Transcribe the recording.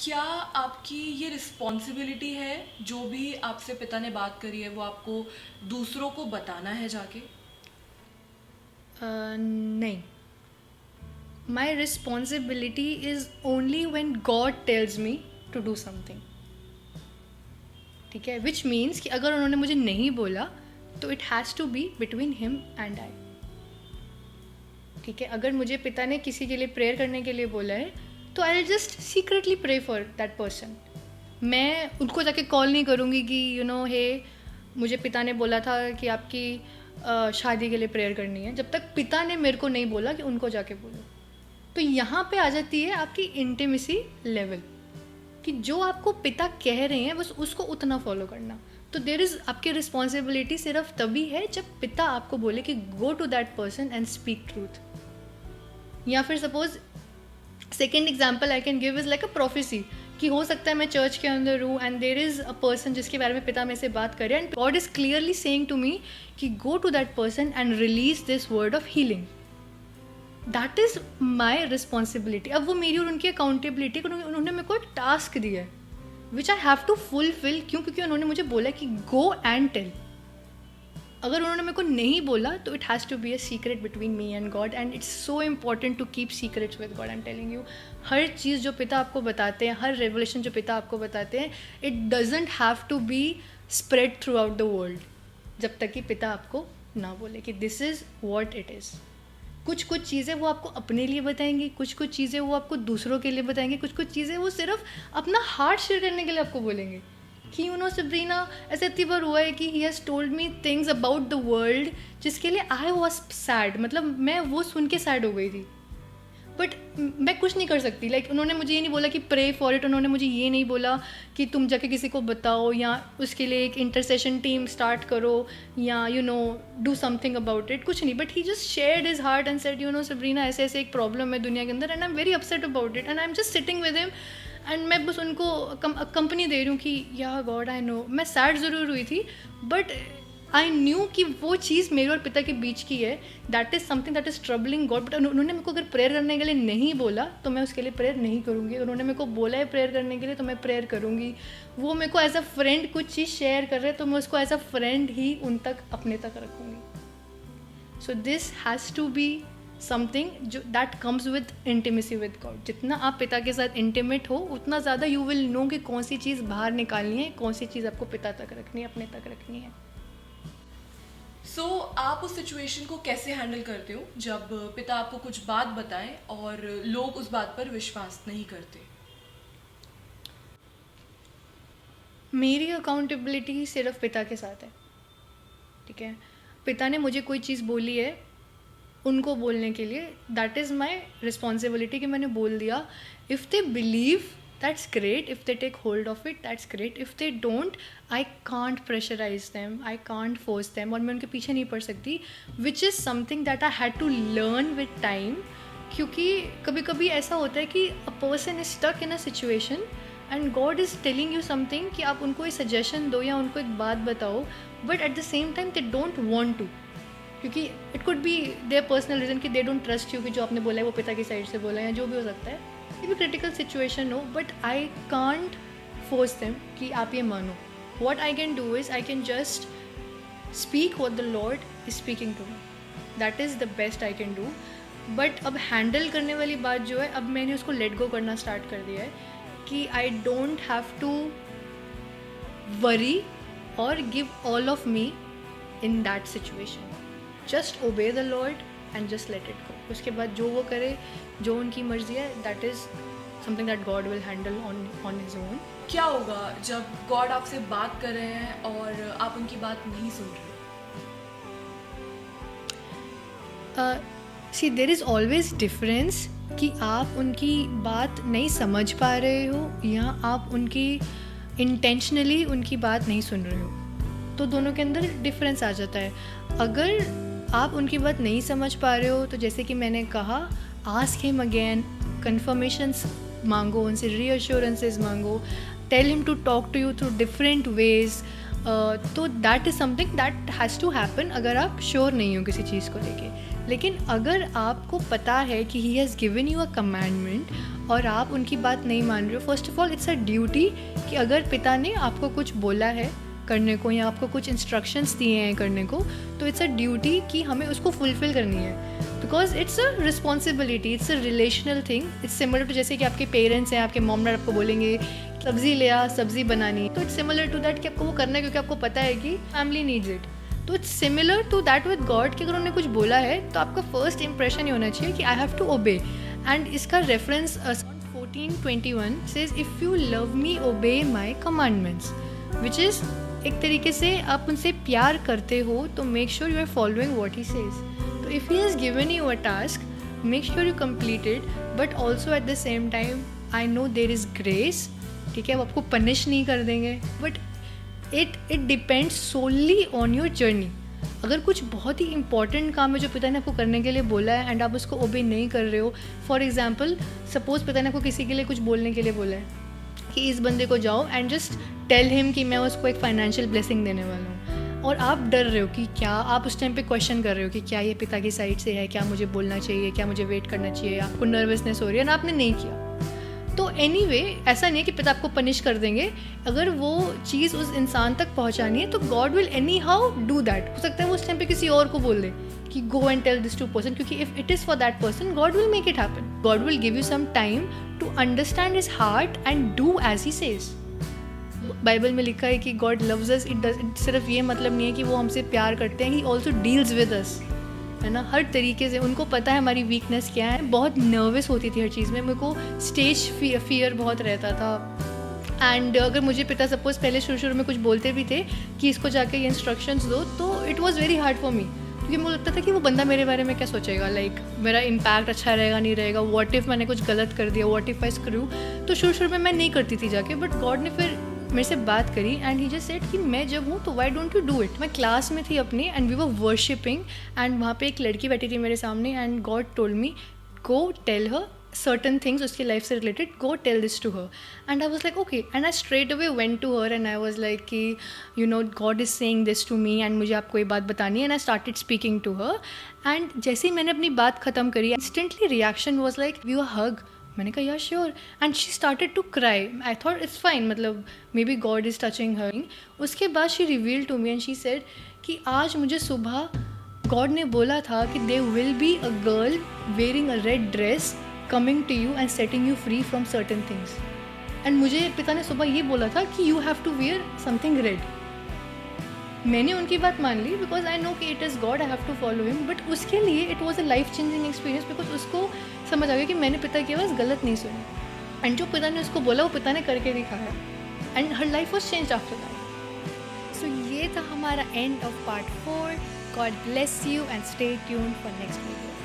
क्या आपकी ये रिस्पॉन्सिबिलिटी है, जो भी आपसे पिता ने बात करी है वो आपको दूसरों को बताना है जाके? नहीं, my responsibility is only when God tells me to do something. ठीक है, विच मीन्स कि अगर उन्होंने मुझे नहीं बोला तो it has to be between him and I. ठीक है, अगर मुझे पिता ने किसी के लिए प्रेयर करने के लिए बोला है तो I will just secretly pray for that person. मैं उनको जाके कॉल नहीं करूँगी कि हे मुझे पिता ने बोला था कि आपकी शादी के लिए प्रेयर करनी है, जब तक पिता ने मेरे को नहीं बोला कि उनको जाके बोलो. तो यहाँ पे आ जाती है आपकी इंटीमेसी लेवल, कि जो आपको पिता कह रहे हैं बस उसको उतना फॉलो करना. तो देर इज़ आपकी रिस्पॉन्सिबिलिटी सिर्फ तभी है जब पिता आपको बोले कि go to that person and speak truth. या फिर suppose second example I can give is like a prophecy, कि हो सकता है मैं चर्च के अंदर हूँ and there is a person जिसके बारे में पिता मेरे से बात करे and God is clearly saying to me कि go to that person and release this word of healing. That is my responsibility. अब वो मेरी और उनकी अकाउंटेबिलिटी, उन्होंने मेरे को एक टास्क दिया है विच आई हैव टू फुलफिल. क्यों? क्योंकि उन्होंने मुझे बोला कि गो एंड टेल. अगर उन्होंने मेरे को नहीं बोला तो it has to be a secret between me and God, and it's so important to keep secrets with God. I am telling you, हर चीज़ जो पिता आपको बताते हैं, हर रेवलेशन जो पिता आपको बताते हैं, it doesn't have to be spread throughout the world जब तक कि पिता आपको ना बोले कि this is what it is. कुछ कुछ चीज़ें वो आपको अपने लिए बताएंगे, कुछ कुछ चीज़ें वो आपको दूसरों के लिए बताएंगे, कुछ कुछ चीज़ें वो सिर्फ अपना हार्ट शेयर करने के लिए आपको बोलेंगे. कि सब्रीना, ऐसे इतनी बार हुआ है कि he has told me things about the world जिसके लिए आई वॉज सैड, मतलब मैं वो सुन के सैड हो गई थी, बट मैं कुछ नहीं कर सकती. लाइक उन्होंने मुझे ये नहीं बोला कि प्रे फॉर इट, उन्होंने मुझे ये नहीं बोला कि तुम जाके किसी को बताओ या उसके लिए एक इंटरसेशन टीम स्टार्ट करो या डू समथिंग अबाउट इट, कुछ नहीं. But he just shared his heart and said Sabrina ऐसे ऐसे एक प्रॉब्लम है दुनिया के अंदर and I am very upset about it and I am just sitting with him and मैं बस उनको कंपनी दे रही हूँ कि या गॉड आई नो. मैं सैड ज़रूर हुई थी बट आई न्यू कि वो चीज़ मेरे और पिता के बीच की है. That is something that is troubling God. But उन्होंने मेरे को अगर प्रेयर करने के लिए नहीं बोला तो मैं उसके लिए प्रेयर नहीं करूँगी. उन्होंने मेरे को बोला है प्रेयर करने के लिए तो मैं प्रेयर करूँगी. वो मेरे को एज अ फ्रेंड कुछ चीज़ शेयर कर रहे हैं तो मैं उसको एज अ फ्रेंड ही उन तक अपने तक रखूँगी. So this has to be something जो that comes with intimacy with God. जितना आप पिता के साथ इंटीमेट हो उतना ज़्यादा यू विल नो कि कौन सी चीज़ बाहर निकालनी है, कौन सी चीज़ आपको पिता तक रखनी है, अपने तक रखनी है. सो आप उस सिचुएशन को कैसे हैंडल करते हो जब पिता आपको कुछ बात बताएं और लोग उस बात पर विश्वास नहीं करते? मेरी अकाउंटेबिलिटी सिर्फ पिता के साथ है. ठीक है, पिता ने मुझे कोई चीज़ बोली है उनको बोलने के लिए, दैट इज़ माई रिस्पॉन्सिबिलिटी कि मैंने बोल दिया. If they believe that's great, if they take hold of it that's great, if they don't I can't pressurise them, I can't force them, और मैं उनके पीछे नहीं पड़ सकती. Which is something that I had to learn with time. क्योंकि कभी कभी ऐसा होता है कि a person is stuck in a situation and God is telling you something कि आप उनको एक सजेशन दो या उनको एक बात बताओ, but at the same time they don't want to. क्योंकि it could be their personal reason कि दे डोंट ट्रस्ट यू कि जो आपने बोला है वो पिता की साइड से बोला है या जो भी हो सकता है. ये भी क्रिटिकल सिचुएशन हो, but I can't force them कि आप ये मानो. What I can do is I can just speak what the Lord is speaking to me. That is the best I can do. But अब handle करने वाली बात जो है, अब मैंने उसको लेट गो करना स्टार्ट कर दिया है कि I don't have to worry और give all of me in that situation. Just obey the Lord and just let it go. उसके बाद जो वो करे, जो उनकी मर्जी है, that is something that God will handle on his own. क्या होगा जब गॉड आपसे बात कर रहे हैं और आप उनकी बात नहीं सुन रहे? सी देर इज़ ऑलवेज डिफरेंस कि आप उनकी बात नहीं समझ पा रहे हो या आप उनकी इंटेंशनली उनकी बात नहीं सुन रहे हो. तो दोनों के अंदर डिफरेंस आ जाता है. अगर आप उनकी बात नहीं समझ पा रहे हो तो जैसे कि मैंने कहा, आस्क हिम अगेन, कन्फर्मेशंस मांगो उनसे, रीअश्योरेंसेस मांगो, tell him to talk to you through different ways. तो that is something that has to happen अगर आप श्योर नहीं हो किसी चीज़ को लेके. लेकिन अगर आपको पता है कि ही has given you a commandment और आप उनकी बात नहीं मान रहे हो, first of all it's a duty कि अगर पिता ने आपको कुछ बोला है करने को या आपको कुछ इंस्ट्रक्शंस दिए हैं करने को, तो इट्स अ ड्यूटी कि हमें उसको फुलफ़िल करनी है, because it's a responsibility, it's a relational thing. It's similar to जैसे कि आपके पेरेंट्स हैं, आपके मॉम डैड आपको बोलेंगे सब्ज़ी ले आ, सब्ज़ी बनानी है, तो इट्स सिमिलर टू दैट कि आपको वो करना है क्योंकि आपको पता है कि फैमिली नीड्स इट। तो it's similar to that with God कि अगर उन्होंने कुछ बोला है तो आपका फर्स्ट इंप्रेशन ये होना चाहिए कि I have to obey. And इसका reference 14:21 says if you love me obey my commandments, which is एक तरीके से आप उनसे प्यार करते हो तो make sure you are following what he says. तो if he has given you a task, make sure you complete it, but also at the same time I know there is grace, ठीक है, वो आपको punish नहीं कर देंगे, but it depends solely on your journey. अगर कुछ बहुत ही इंपॉर्टेंट काम है जो पिता ने आपको करने के लिए बोला है एंड आप उसको ओबे नहीं कर रहे हो, फॉर एग्जाम्पल सपोज पिता ने आपको किसी के लिए कुछ बोलने के लिए बोला है कि इस बंदे को जाओ एंड जस्ट टेल हिम कि मैं उसको एक फाइनेंशियल ब्लेसिंग देने वाला हूँ, और आप डर रहे हो कि क्या, आप उस टाइम पे क्वेश्चन कर रहे हो कि क्या ये पिता की साइड से है, क्या मुझे बोलना चाहिए, क्या मुझे वेट करना चाहिए, आपको नर्वसनेस हो रही है ना, आपने नहीं किया, तो एनीवे ऐसा नहीं है कि पिता आपको पनिश कर देंगे। अगर वो चीज़ उस इंसान तक पहुंचानी है तो God will any how do that. हो सकता है वो उस टाइम पे किसी और को बोल दे कि go and tell this to person, क्योंकि if it is for that person God will make it happen. God will give you some time to understand his heart and do as he says. Bible में लिखा है कि God loves us, it सिर्फ ये मतलब नहीं है कि वो हमसे प्यार करते हैं, he also deals with us, है ना, हर तरीके से। उनको पता है हमारी वीकनेस क्या है। बहुत नर्वस होती थी हर चीज़ में, मेरे को स्टेज फियर बहुत रहता था। एंड अगर मुझे पिता सपोज पहले शुरू में कुछ बोलते भी थे कि इसको जाके ये इंस्ट्रक्शंस दो, तो it was very hard for me, क्योंकि मुझे लगता था कि वो बंदा मेरे बारे में क्या सोचेगा, लाइक मेरा इम्पैक्ट अच्छा रहेगा नहीं रहेगा, व्हाट इफ़ मैंने कुछ गलत कर दिया, व्हाट इफ़ आई स्क्रू। तो शुरू में मैं नहीं करती थी जाके, बट गॉड ने फिर मेरे से बात करी एंड ही जस्ट सेड कि मैं जब हूँ तो why don't you do it. मैं क्लास में थी अपनी and we were worshipping and वहाँ पे एक लड़की बैठी थी मेरे सामने and God told me go tell her certain things उसकी लाइफ से related, go tell this to her. And I was like okay, and I straight away went to her and I was like कि you know God is saying this to me and मुझे आपको ये बात बतानी है, and I started speaking to her. And जैसे ही मैंने अपनी बात ख़त्म करी, instantly reaction was like give you a hug. मैंने कहा yeah sure, and she started to cry. I thought it's fine, मतलब maybe God is touching her. उसके बाद she revealed to me and she said कि आज मुझे सुबह God ने बोला था कि there will be a girl wearing a red dress coming to you and setting you free from certain things. And मुझे पिता ने सुबह ये बोला था कि you have to wear something red. मैंने उनकी बात मान ली बिकॉज आई नो कि it is God, I have to follow him, but उसके लिए it was a life changing experience because उसको समझ आ गया कि मैंने पिता की आवाज़ गलत नहीं सुनी एंड जो पिता ने उसको बोला वो पिता ने करके दिखाया and her life was change after that. So ये था हमारा end of part 4. God bless you and stay tuned for next video.